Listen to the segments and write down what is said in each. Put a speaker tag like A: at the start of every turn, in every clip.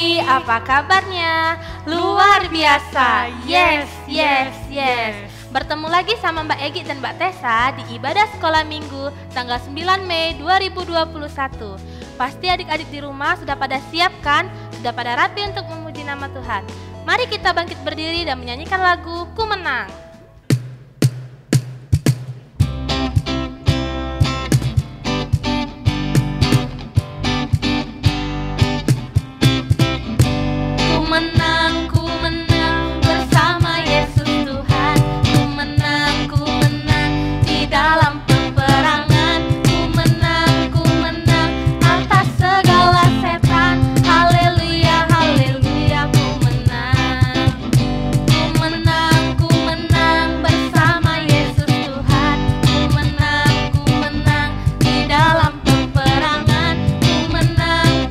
A: pagi, apa kabarnya? Luar biasa, yes. Bertemu lagi sama Mbak Egi dan Mbak Tessa di ibadah sekolah minggu tanggal 9 Mei 2021. Pasti adik-adik di rumah sudah pada siap kan? Sudah pada rapi untuk memuji nama Tuhan. Mari kita bangkit berdiri dan menyanyikan lagu Ku Menang. Ku menang bersama Yesus Tuhan. Ku menang di dalam peperangan. Ku menang atas segala setan. Haleluya, haleluya, ku menang. Ku menang bersama Yesus Tuhan. Ku menang di dalam peperangan. Ku menang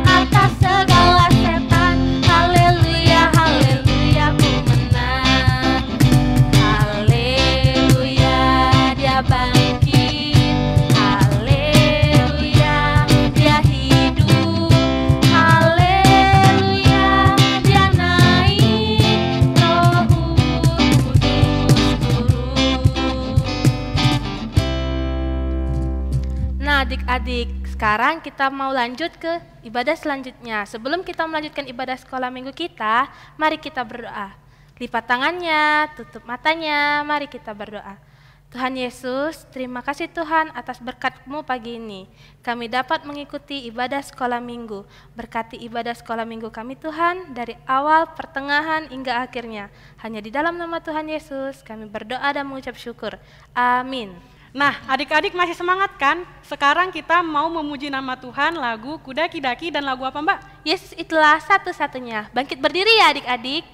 A: atas segala setan. Haleluya, haleluya, ku menang. Haleluya, dia bangkit. Haleluya, dia hidup. Haleluya, dia naik. Roh Kudus turun. Nah, adik-adik, sekarang kita mau lanjut ke ibadah selanjutnya. Sebelum kita melanjutkan ibadah sekolah minggu kita, mari kita berdoa. Lipat tangannya, tutup matanya, mari kita berdoa. Tuhan Yesus, terima kasih Tuhan atas berkat-Mu pagi ini. Kami dapat mengikuti ibadah sekolah minggu. Berkati ibadah sekolah minggu kami Tuhan, dari awal, pertengahan, hingga akhirnya. Hanya di dalam nama Tuhan Yesus, kami berdoa dan mengucap syukur. Amin.
B: Nah, adik-adik masih semangat kan? Sekarang kita mau memuji nama Tuhan, lagu Kudaki-daki dan lagu apa Mbak?
A: Yesus itulah satu-satunya. Bangkit berdiri ya adik-adik.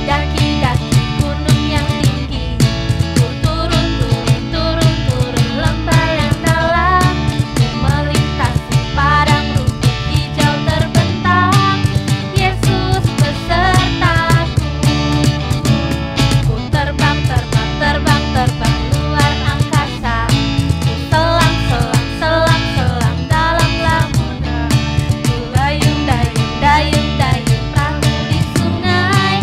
A: Daki-daki gunung yang tinggi, ku turun lembah yang dalam, ku melintasi padang rumput hijau terbentang. Yesus besertaku, ku terbang luar angkasa, ku selang dalam lamunan, ku dayung perahu di sungai.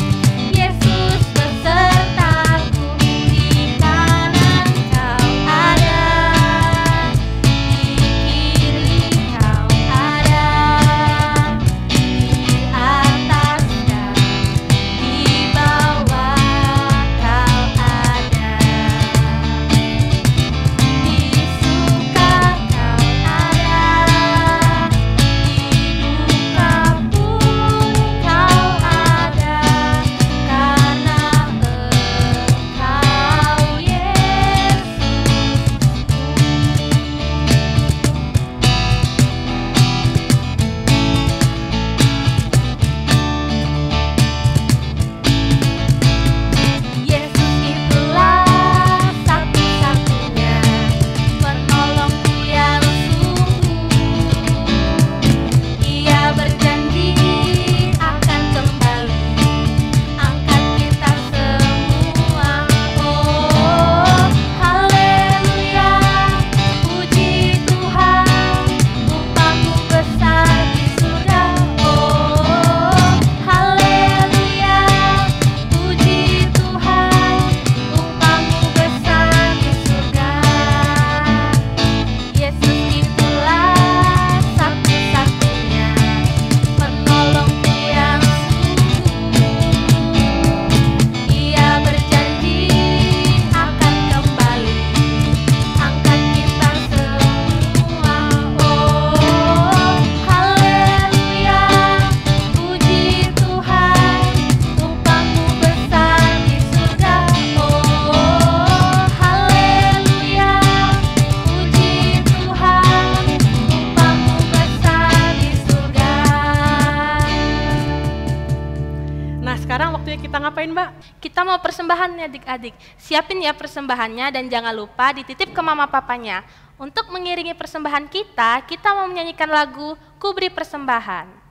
A: Yesus besertaku, di kanan Kau ada, di kiri Kau ada, di atas dan di bawah Kau ada, di suka Kau ada, di duka pun Kau ada, karena Engkau Yesus. Yesus itulah satu-satunya penolongku yang sungguh. Ia berjanji akan kembali angkat kita semua. Oh, haleluya, puji Tuhan, upahmu besar di surga. Oh, haleluya, puji Tuhan, upahmu besar di surga. Yesus itulah satu-satunya penolongku yang sungguh. Ia berjanji akan kembali angkat kita semua. Oh, haleluya, puji Tuhan, upahmu besar di surga. Oh, haleluya, puji Tuhan, upahmu besar di surga.
B: Nah, sekarang waktunya kita ngapain Mbak?
A: Kita mau persembahan nih adik-adik. Siapin ya persembahannya dan jangan lupa dititip ke mama papanya. Untuk mengiringi persembahan kita mau menyanyikan lagu Ku Beri Persembahan.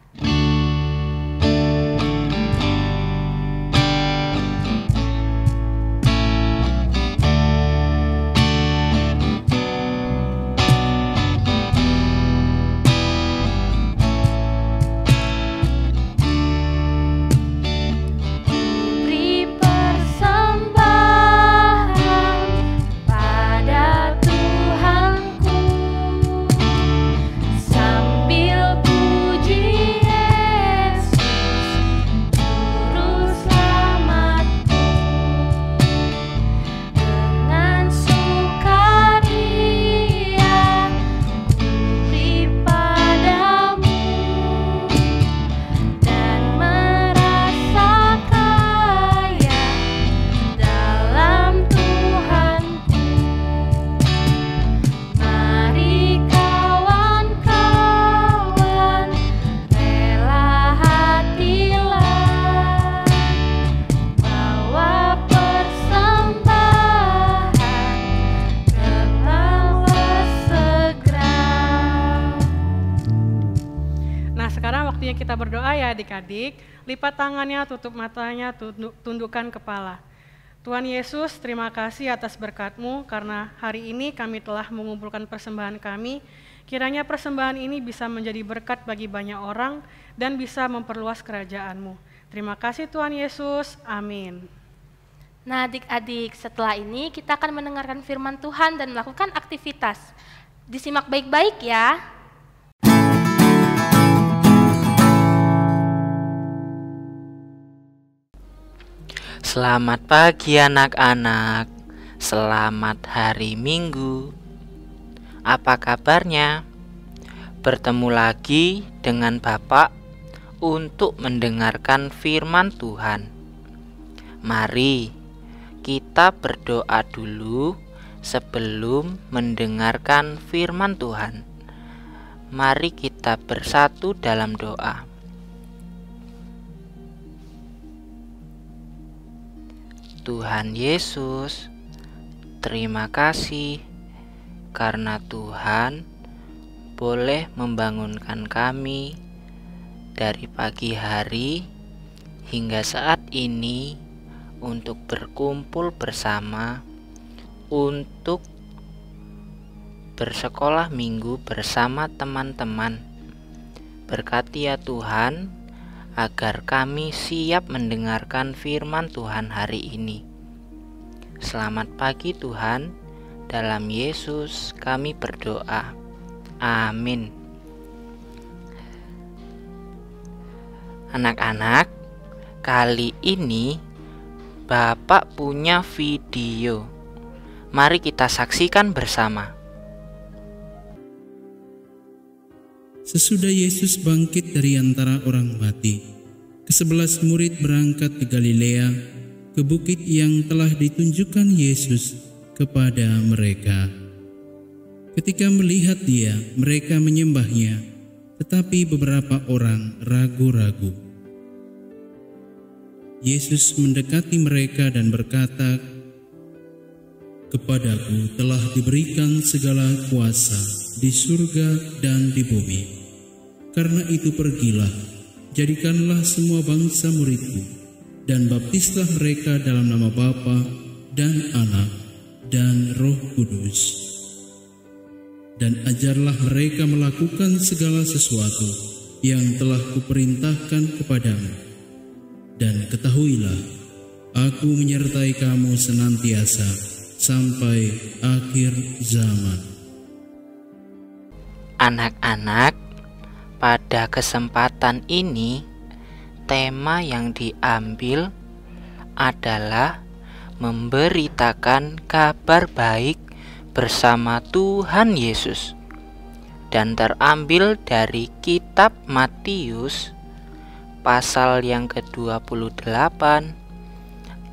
B: Kita berdoa ya adik-adik, lipat tangannya, tutup matanya, tundukkan kepala. Tuhan Yesus, terima kasih atas berkat-Mu karena hari ini kami telah mengumpulkan persembahan kami. Kiranya persembahan ini bisa menjadi berkat bagi banyak orang dan bisa memperluas kerajaan-Mu. Terima kasih Tuhan Yesus, amin.
A: Nah adik-adik, setelah ini kita akan mendengarkan firman Tuhan dan melakukan aktivitas. Disimak baik-baik ya.
C: Selamat pagi anak-anak, selamat hari Minggu. Apa kabarnya? Bertemu lagi dengan Bapak untuk mendengarkan firman Tuhan. Mari kita berdoa dulu sebelum mendengarkan firman Tuhan. Mari kita bersatu dalam doa. Tuhan Yesus, terima kasih karena Tuhan boleh membangunkan kami dari pagi hari hingga saat ini untuk berkumpul bersama untuk bersekolah minggu bersama teman-teman. Berkati ya Tuhan, agar kami siap mendengarkan firman Tuhan hari ini. Selamat pagi Tuhan, dalam Yesus kami berdoa. Amin. Anak-anak, kali ini Bapak punya video. Mari kita saksikan bersama.
D: Sesudah Yesus bangkit dari antara orang mati, ke-11 murid berangkat ke Galilea, ke bukit yang telah ditunjukkan Yesus kepada mereka. Ketika melihat Dia, mereka menyembahnya, tetapi beberapa orang ragu-ragu. Yesus mendekati mereka dan berkata, "Kepadaku telah diberikan segala kuasa di surga dan di bumi. Karena itu pergilah, jadikanlah semua bangsa muridku, dan baptislah mereka dalam nama Bapa dan Anak dan Roh Kudus. Dan ajarlah mereka melakukan segala sesuatu yang telah kuperintahkan kepadamu. Dan ketahuilah, aku menyertai kamu senantiasa sampai akhir zaman."
C: Anak-anak, pada kesempatan ini tema yang diambil adalah memberitakan kabar baik bersama Tuhan Yesus, dan terambil dari kitab Matius pasal yang ke-28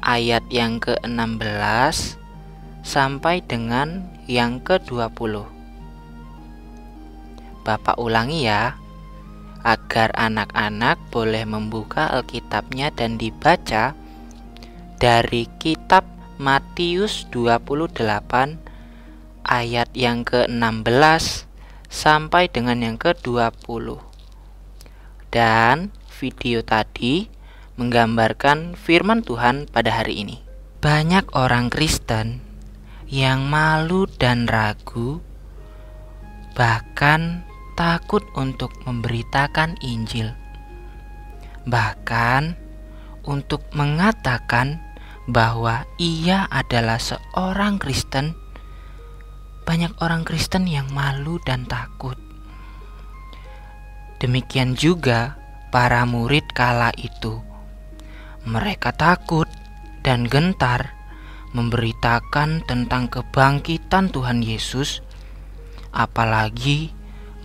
C: ayat yang ke-16 sampai dengan yang ke-20. Bapak ulangi ya, agar anak-anak boleh membuka Alkitabnya dan dibaca dari kitab Matius 28 ayat yang ke-16 sampai dengan yang ke-20. Dan video tadi menggambarkan firman Tuhan pada hari ini. Banyak orang Kristen yang malu dan ragu, bahkan takut untuk memberitakan Injil. Bahkan untuk mengatakan bahwa ia adalah seorang Kristen. Banyak orang Kristen yang malu dan takut. Demikian juga para murid kala itu. Mereka takut dan gentar memberitakan tentang kebangkitan Tuhan Yesus, apalagi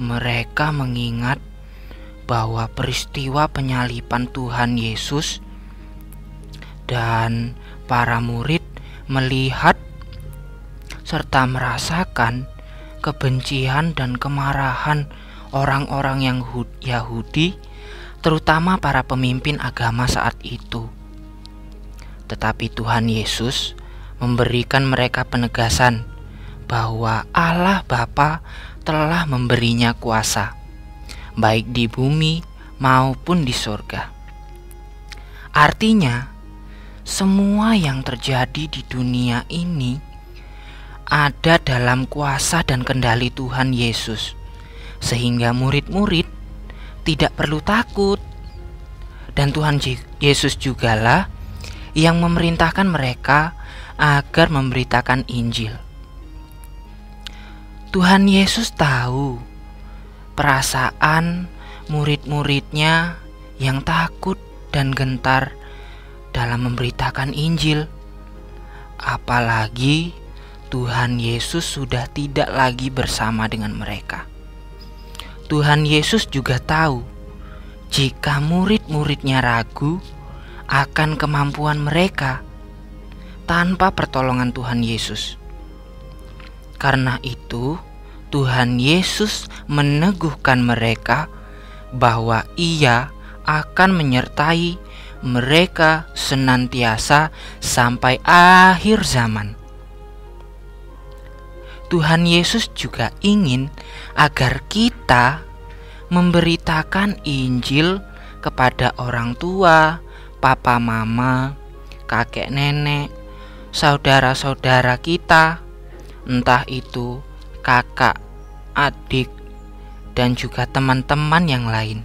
C: mereka mengingat bahwa peristiwa penyaliban Tuhan Yesus dan para murid melihat serta merasakan kebencian dan kemarahan orang-orang yang Yahudi, terutama para pemimpin agama saat itu. Tetapi Tuhan Yesus memberikan mereka penegasan bahwa Allah Bapa telah memberinya kuasa, baik di bumi maupun di surga. Artinya, semua yang terjadi di dunia ini ada dalam kuasa dan kendali Tuhan Yesus, sehingga murid-murid tidak perlu takut. Dan Tuhan Yesus jugalah yang memerintahkan mereka agar memberitakan Injil. Tuhan Yesus tahu perasaan murid-muridnya yang takut dan gentar dalam memberitakan Injil. Apalagi Tuhan Yesus sudah tidak lagi bersama dengan mereka. Tuhan Yesus juga tahu jika murid-muridnya ragu akan kemampuan mereka tanpa pertolongan Tuhan Yesus. Karena itu, Tuhan Yesus meneguhkan mereka bahwa Ia akan menyertai mereka senantiasa sampai akhir zaman. Tuhan Yesus juga ingin agar kita memberitakan Injil kepada orang tua, papa mama, kakek nenek, saudara-saudara kita, entah itu kakak, adik, dan juga teman-teman yang lain.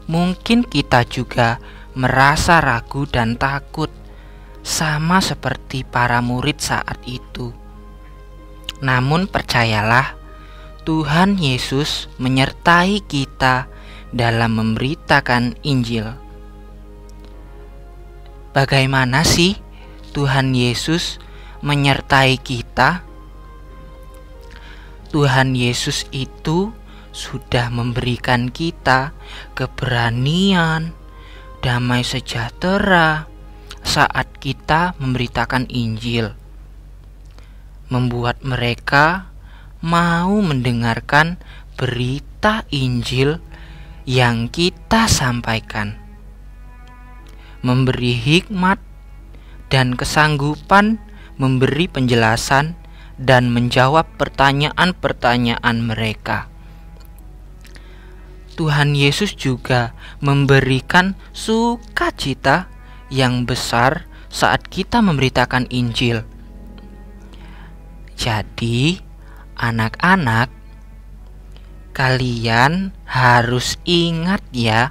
C: Mungkin kita juga merasa ragu dan takut, sama seperti para murid saat itu. Namun percayalah, Tuhan Yesus menyertai kita dalam memberitakan Injil. Bagaimana sih Tuhan Yesus menyertai kita? Tuhan Yesus itu sudah memberikan kita keberanian, damai sejahtera saat kita memberitakan Injil, membuat mereka mau mendengarkan berita Injil yang kita sampaikan, memberi hikmat dan kesanggupan memberi penjelasan dan menjawab pertanyaan-pertanyaan mereka. Tuhan Yesus juga memberikan sukacita yang besar saat kita memberitakan Injil. Jadi, anak-anak, kalian harus ingat ya,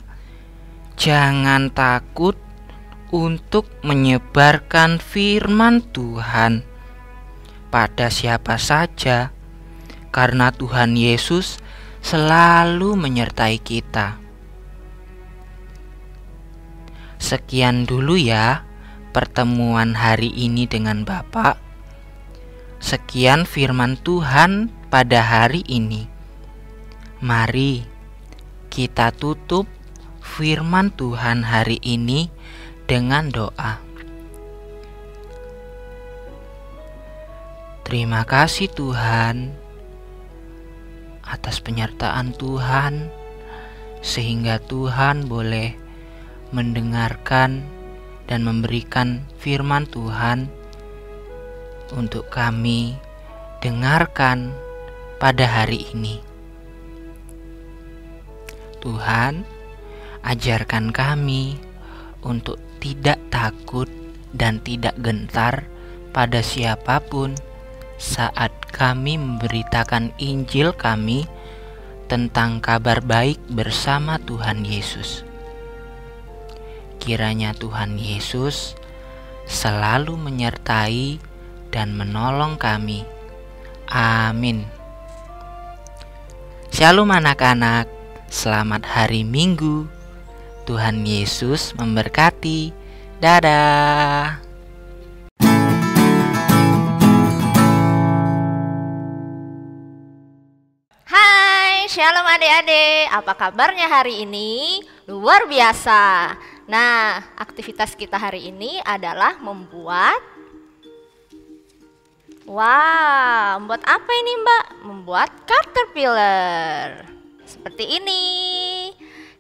C: jangan takut untuk menyebarkan firman Tuhan pada siapa saja, karena Tuhan Yesus selalu menyertai kita. Sekian dulu ya pertemuan hari ini dengan Bapak. Sekian firman Tuhan pada hari ini. Mari kita tutup firman Tuhan hari ini dengan doa. Terima kasih Tuhan atas penyertaan Tuhan, sehingga Tuhan boleh mendengarkan dan memberikan firman Tuhan untuk kami dengarkan pada hari ini. Tuhan, ajarkan kami untuk tidak takut dan tidak gentar pada siapapun saat kami memberitakan Injil kami tentang kabar baik bersama Tuhan Yesus. Kiranya Tuhan Yesus selalu menyertai dan menolong kami. Amin. Shalom anak-anak, selamat hari Minggu. Tuhan Yesus memberkati. Dadah.
E: Hai, shalom adik-adik. Apa kabarnya hari ini? Luar biasa. Nah, aktivitas kita hari ini adalah membuat membuat apa ini, Mbak? Membuat caterpillar. Seperti ini.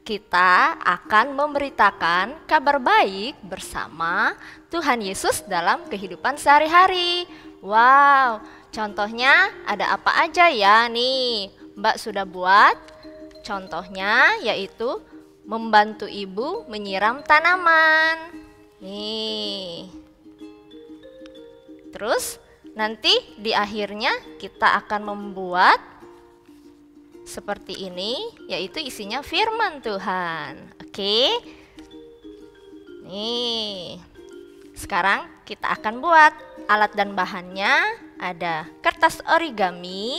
E: Kita akan memberitakan kabar baik bersama Tuhan Yesus dalam kehidupan sehari-hari. Wow, contohnya ada apa aja ya nih? Mbak sudah buat. Contohnya yaitu membantu ibu menyiram tanaman. Nih. Terus nanti di akhirnya kita akan membuat seperti ini, yaitu isinya firman Tuhan. Oke. Nih. Sekarang kita akan buat. Alat dan bahannya ada kertas origami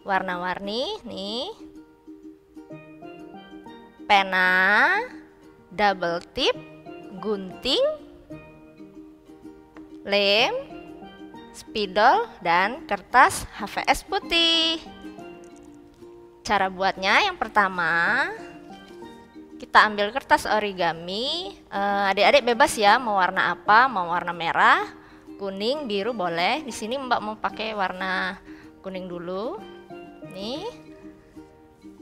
E: warna-warni nih. Pena, double tip, gunting, lem, spidol, dan kertas HVS putih. Cara buatnya yang pertama, kita ambil kertas origami. Adik-adik bebas ya, mau warna apa, mau warna merah, kuning, biru boleh. Di sini Mbak mau pakai warna kuning dulu. Nih,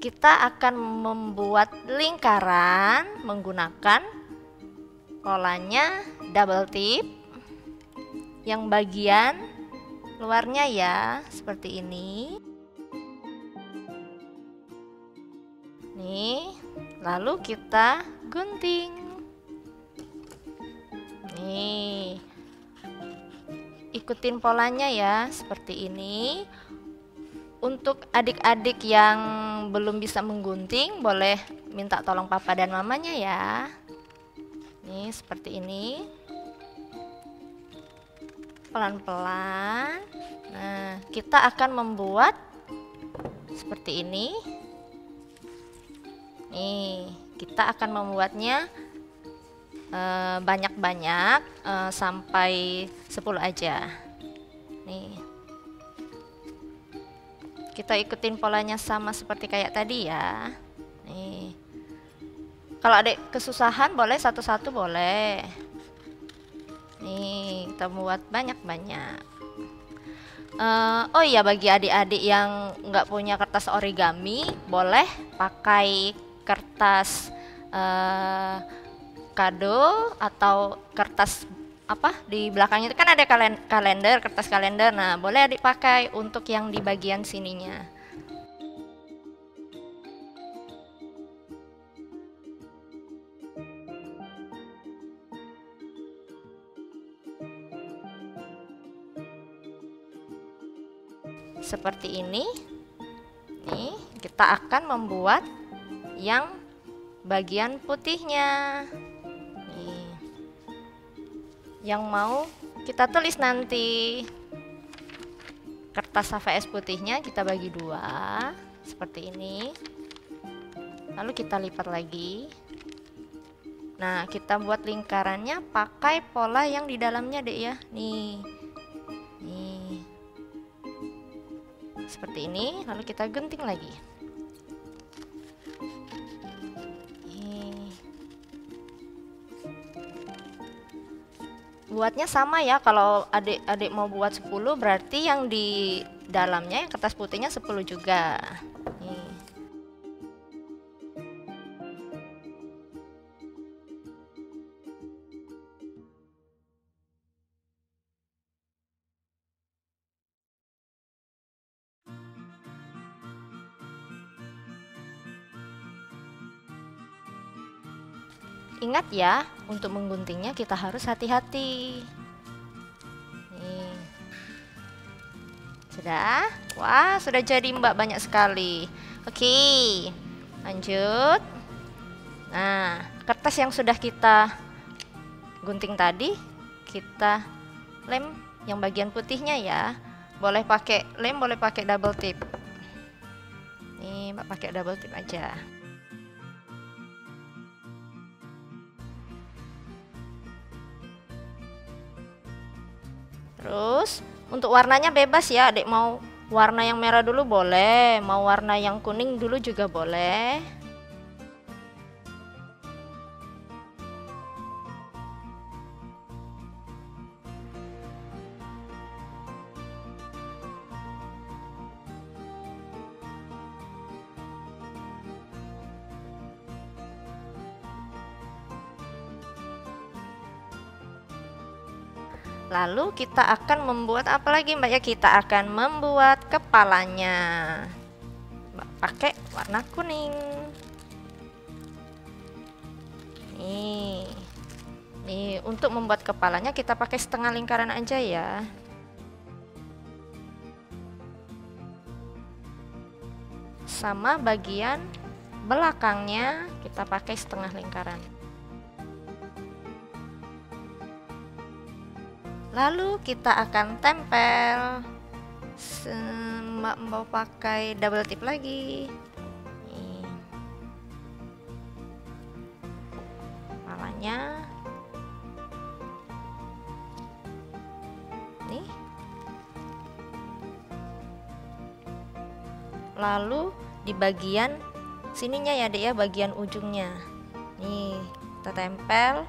E: kita akan membuat lingkaran menggunakan polanya double tip. Yang bagian luarnya ya seperti ini. Nih, lalu kita gunting. Nih, ikutin polanya ya seperti ini. Untuk adik-adik yang belum bisa menggunting, boleh minta tolong papa dan mamanya ya. Nih, seperti ini. Pelan-pelan. Nah, kita akan membuat seperti ini. Nih, kita akan membuatnya banyak-banyak sampai 10 aja. Nih, kita ikutin polanya sama seperti kayak tadi ya. Nih, kalau adik kesusahan boleh satu-satu boleh. Nih, kita buat banyak-banyak. Oh iya, bagi adik-adik yang nggak punya kertas origami, boleh pakai kertas kado atau kertas apa di belakangnya itu kan ada kalender, kertas kalender. Nah, boleh adik pakai untuk yang di bagian sininya. Seperti ini. Nih, kita akan membuat yang bagian putihnya. Nih. Yang mau kita tulis nanti. Kertas HVS putihnya kita bagi 2 seperti ini. Lalu kita lipat lagi. Nah, kita buat lingkarannya pakai pola yang di dalamnya, Dek ya. Nih. Nih. Seperti ini, lalu kita gunting lagi. Buatnya sama ya, kalau adik-adik mau buat 10 berarti yang di dalamnya yang kertas putihnya 10 juga. Ingat ya, untuk mengguntingnya kita harus hati-hati. Nih. Sudah? Wah, sudah jadi Mbak, banyak sekali. Oke, lanjut. Nah, kertas yang sudah kita gunting tadi, kita lem yang bagian putihnya ya. Boleh pakai lem, boleh pakai double tip. Nih, Mbak pakai double tip aja. Terus untuk warnanya bebas ya, adik mau warna yang merah dulu boleh, mau warna yang kuning dulu juga boleh. Lalu kita akan membuat apa lagi Mbak ya? Kita akan membuat kepalanya. Mbak pakai warna kuning. Nih untuk membuat kepalanya kita pakai setengah lingkaran aja ya. Sama bagian belakangnya kita pakai setengah lingkaran. Lalu kita akan tempel. Mbak mau pakai double tip lagi. Nih. Kepalanya. Nih. Lalu di bagian sininya ya Dek ya, bagian ujungnya. Nih, kita tempel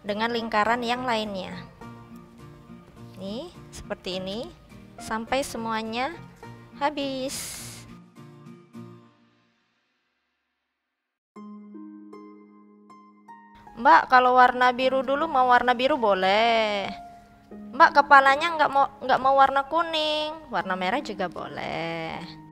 E: dengan lingkaran yang lainnya. Nih, seperti ini sampai semuanya habis. Mbak, kalau warna biru dulu, mau warna biru boleh. Mbak, kepalanya nggak mau warna kuning, warna merah juga boleh.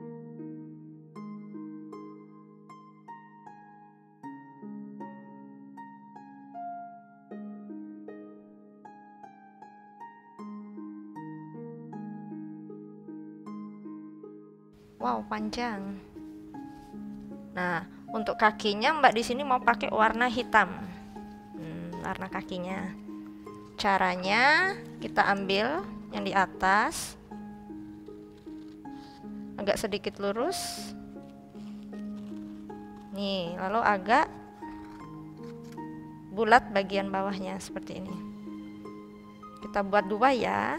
E: Wow, panjang. Nah, untuk kakinya Mbak di sini mau pakai warna hitam. Warna kakinya. Caranya kita ambil yang di atas, agak sedikit lurus. Nih, lalu agak bulat bagian bawahnya seperti ini. Kita buat dua ya.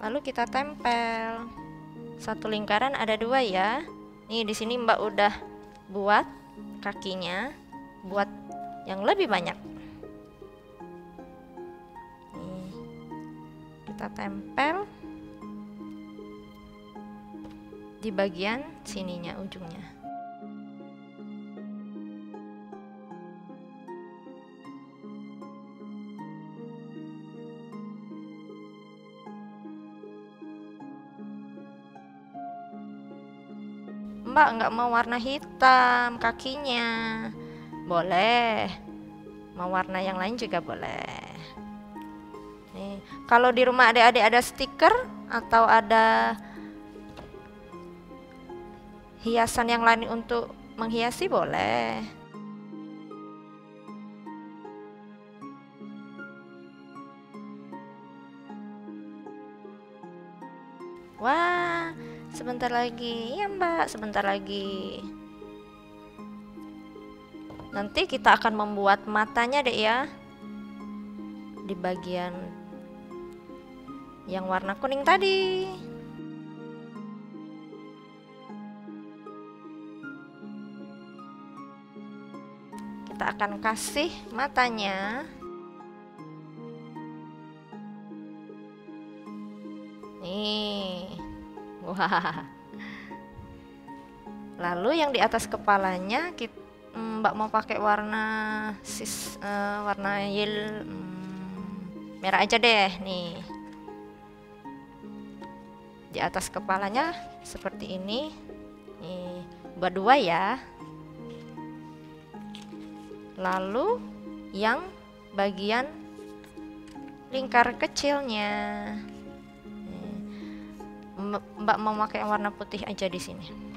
E: Lalu kita tempel. Satu lingkaran ada dua ya. Nih di sini Mbak udah buat kakinya, buat yang lebih banyak. Nih, kita tempel di bagian sininya, ujungnya. Mbak nggak mau warna hitam kakinya, boleh. Mau warna yang lain juga boleh. Nih, kalau di rumah adik-adik ada stiker atau ada hiasan yang lain untuk menghiasi boleh. Wah, sebentar lagi ya Mbak, sebentar lagi. Nanti kita akan membuat matanya deh ya, di bagian yang warna kuning tadi. Kita akan kasih matanya. Nih. Wah. Lalu yang di atas kepalanya Mbak mau pakai warna warna merah aja deh nih. di atas kepalanya seperti ini. Nih, buat 2 ya. Lalu yang bagian lingkar kecilnya. Nih, Mbak mau pakai yang warna putih aja di sini.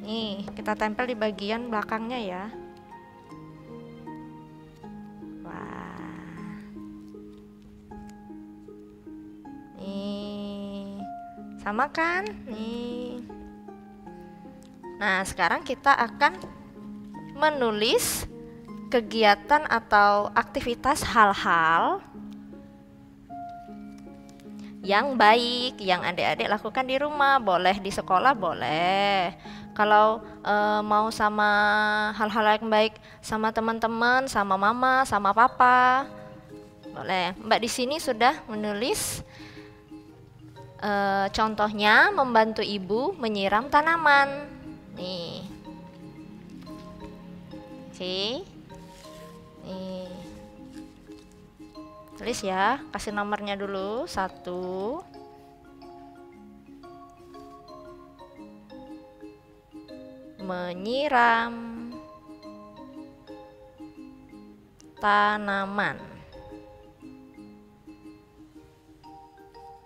E: Nih, kita tempel di bagian belakangnya ya. Wah. Nih. Sama kan? Nih. Nah, sekarang kita akan menulis kegiatan atau aktivitas hal-hal yang baik yang adik-adik lakukan di rumah. Boleh di sekolah, boleh. Kalau mau sama hal-hal yang baik sama teman-teman, sama mama, sama papa, boleh. Mbak di sini sudah menulis contohnya membantu ibu menyiram tanaman. Nih. Oke. Nih. Tulis ya, kasih nomornya dulu. 1. Menyiram tanaman.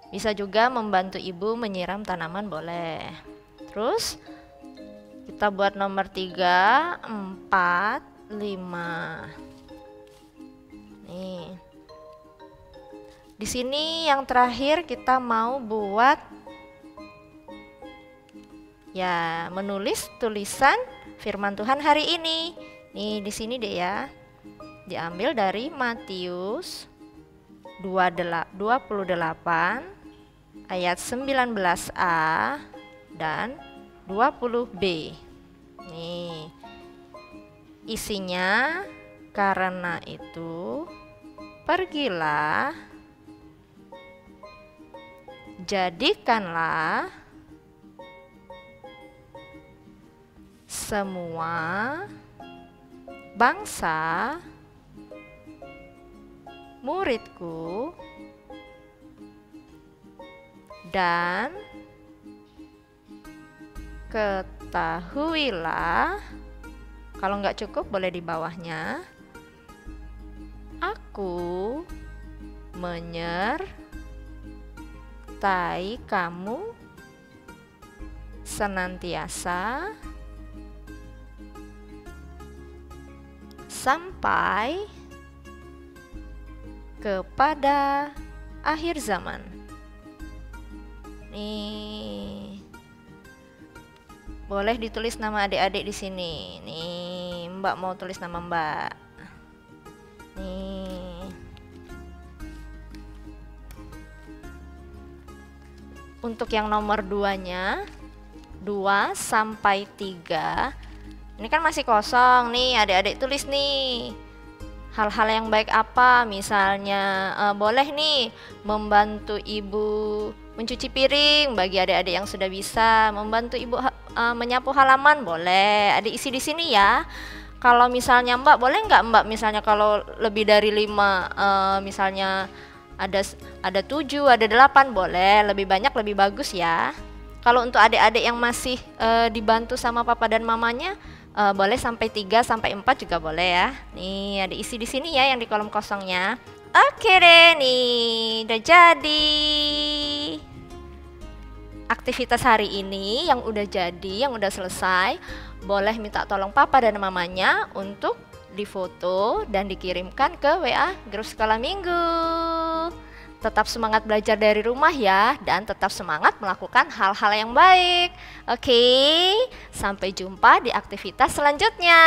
E: Bisa juga membantu ibu menyiram tanaman, boleh. Terus kita buat nomor 3, 4, 5. Nih. Di sini yang terakhir kita mau buat ya, menulis tulisan firman Tuhan hari ini. Nih di sini deh ya. Diambil dari Matius 28 ayat 19a dan 20b. Nih. Isinya, karena itu pergilah, jadikanlah semua bangsa muridku, dan ketahuilah, kalau nggak cukup boleh di bawahnya, aku menyertai kamu senantiasa sampai kepada akhir zaman. Nih, boleh ditulis nama adik-adik di sini. Nih, Mbak mau tulis nama Mbak. Nih. Untuk yang nomor 2-nya, 2 sampai 3. Ini kan masih kosong nih, adik-adik tulis nih. Hal-hal yang baik apa? Misalnya boleh nih membantu ibu mencuci piring bagi adik-adik yang sudah bisa, membantu ibu menyapu halaman, boleh. Adik isi di sini ya. Kalau misalnya Mbak, boleh nggak Mbak misalnya kalau lebih dari 5, misalnya ada 7, ada 8, boleh. Lebih banyak lebih bagus ya. Kalau untuk adik-adik yang masih dibantu sama papa dan mamanya, boleh sampai 3 sampai 4 juga boleh ya. Nih, ada isi di sini ya yang di kolom kosongnya. Oke deh, nih udah jadi. Aktivitas hari ini yang udah jadi, yang udah selesai, boleh minta tolong papa dan mamanya untuk difoto dan dikirimkan ke WA Grup Sekolah Minggu. Tetap semangat belajar dari rumah ya, dan tetap semangat melakukan hal-hal yang baik. Oke, sampai jumpa di aktivitas selanjutnya.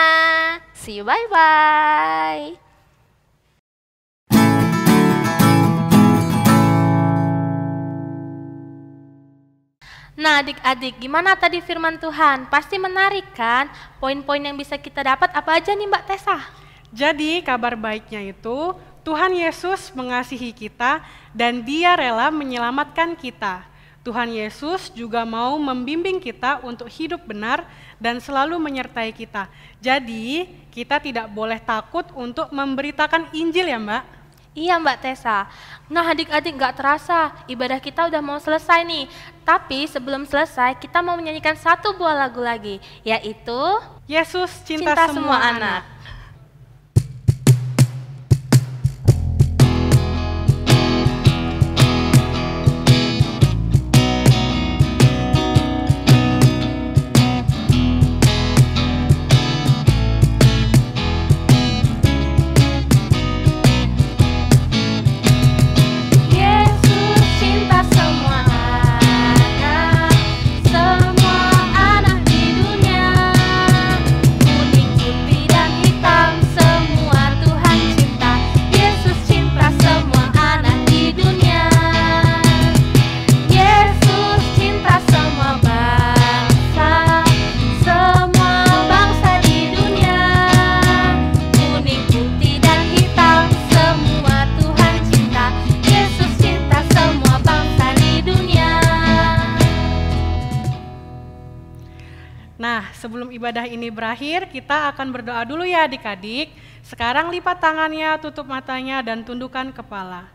E: See you, bye-bye.
A: Nah adik-adik, gimana tadi firman Tuhan? Pasti menarik kan? Poin-poin yang bisa kita dapat apa aja nih Mbak Tessa?
B: Jadi kabar baiknya itu Tuhan Yesus mengasihi kita dan Dia rela menyelamatkan kita. Tuhan Yesus juga mau membimbing kita untuk hidup benar dan selalu menyertai kita. Jadi, kita tidak boleh takut untuk memberitakan Injil ya Mbak?
A: Iya Mbak Tessa. Nah adik-adik gak terasa, ibadah kita udah mau selesai nih. Tapi sebelum selesai, kita mau menyanyikan satu buah lagu lagi, yaitu
B: Yesus cinta semua anak. Nah, sebelum ibadah ini berakhir, kita akan berdoa dulu ya adik-adik. Sekarang lipat tangannya, tutup matanya, dan tundukkan kepala.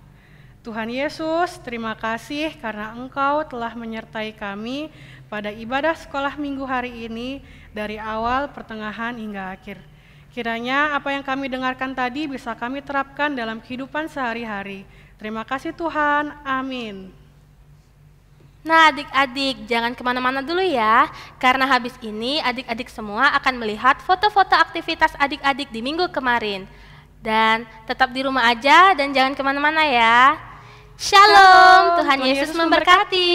B: Tuhan Yesus, terima kasih karena Engkau telah menyertai kami pada ibadah sekolah minggu hari ini dari awal, pertengahan, hingga akhir. Kiranya apa yang kami dengarkan tadi bisa kami terapkan dalam kehidupan sehari-hari. Terima kasih Tuhan, amin.
A: Nah adik-adik jangan kemana-mana dulu ya, karena habis ini adik-adik semua akan melihat foto-foto aktivitas adik-adik di minggu kemarin. Dan tetap di rumah aja dan jangan kemana-mana ya. Shalom, Tuhan Yesus memberkati.